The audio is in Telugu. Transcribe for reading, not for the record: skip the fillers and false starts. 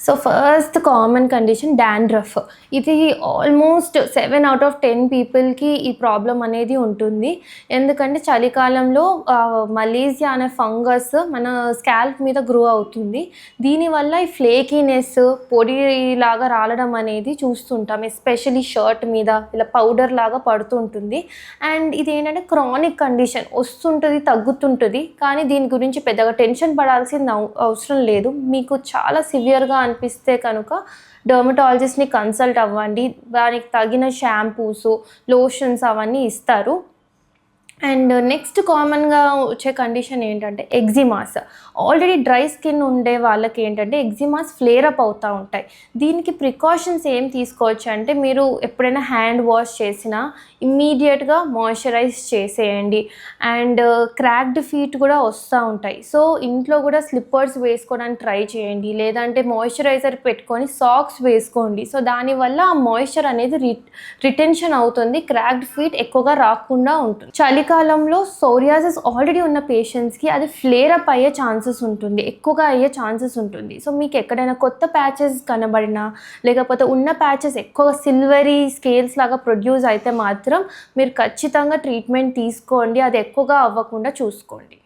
So first common condition dandruff. ఇది ఆల్మోస్ట్ 7 ఔట్ ఆఫ్ 10 పీపుల్‌కి ఈ ప్రాబ్లమ్ అనేది ఉంటుంది. ఎందుకంటే చలికాలంలో మలేసియా అనే ఫంగస్ మన స్కాల్ప్ మీద గ్రో అవుతుంది. దీనివల్ల ఈ ఫ్లేకీనెస్, పొడిలాగా రాలడం అనేది చూస్తుంటాం. ఎస్పెషల్లీ షర్ట్ మీద ఇలా పౌడర్ లాగా పడుతుంటుంది. అండ్ ఇదేంటంటే క్రానిక్ కండిషన్, వస్తుంటది, తగ్గుతుంటది. కానీ దీని గురించి పెద్దగా టెన్షన్ పడాల్సిన అవసరం లేదు. మీకు చాలా సివియర్‌గా అనిపిస్తే కనుక డర్మటాలజిస్ట్‌ని కన్సల్ట్ అవ్వండి. దానికి తగిన షాంపూసు, లోషన్స్ అవన్నీ ఇస్తారు. అండ్ నెక్స్ట్ కామన్‌గా వచ్చే కండిషన్ ఏంటంటే ఎగ్జిమాస్. ఆల్రెడీ డ్రై స్కిన్ ఉండే వాళ్ళకి ఏంటంటే ఎగ్జిమాస్ ఫ్లేర్ అప్ అవుతూ ఉంటాయి. దీనికి ప్రికాషన్స్ ఏం తీసుకోవచ్చు అంటే, మీరు ఎప్పుడైనా హ్యాండ్ వాష్ చేసినా ఇమ్మీడియట్‌గా మాయిశ్చరైజ్ చేసేయండి. అండ్ క్రాక్డ్ ఫీట్ కూడా వస్తూ ఉంటాయి. సో ఇంట్లో కూడా స్లిప్పర్స్ వేసుకోవడానికి ట్రై చేయండి. లేదంటే మాయిశ్చరైజర్ పెట్టుకొని సాక్స్ వేసుకోండి. సో దానివల్ల ఆ మాయిశ్చర్ అనేది రిటెన్షన్ అవుతుంది. క్రాక్డ్ ఫీట్ ఎక్కువగా రాకుండా ఉంటుంది. చలికాలంలో సోరియాసిస్ ఆల్రెడీ ఉన్న పేషెంట్స్కి అది ఫ్లేర్ అప్ అయ్యే ఛాన్సెస్ ఉంటుంది, ఎక్కువగా అయ్యే ఛాన్సెస్ ఉంటుంది. సో మీకు ఎక్కడైనా కొత్త ప్యాచెస్ కనబడినా, లేకపోతే ఉన్న ప్యాచెస్ ఎక్కువ సిల్వరీ స్కేల్స్ లాగా ప్రొడ్యూస్ అయితే మాత్రం మీరు ఖచ్చితంగా ట్రీట్మెంట్ తీసుకోండి. అది ఎక్కువగా అవ్వకుండా చూసుకోండి.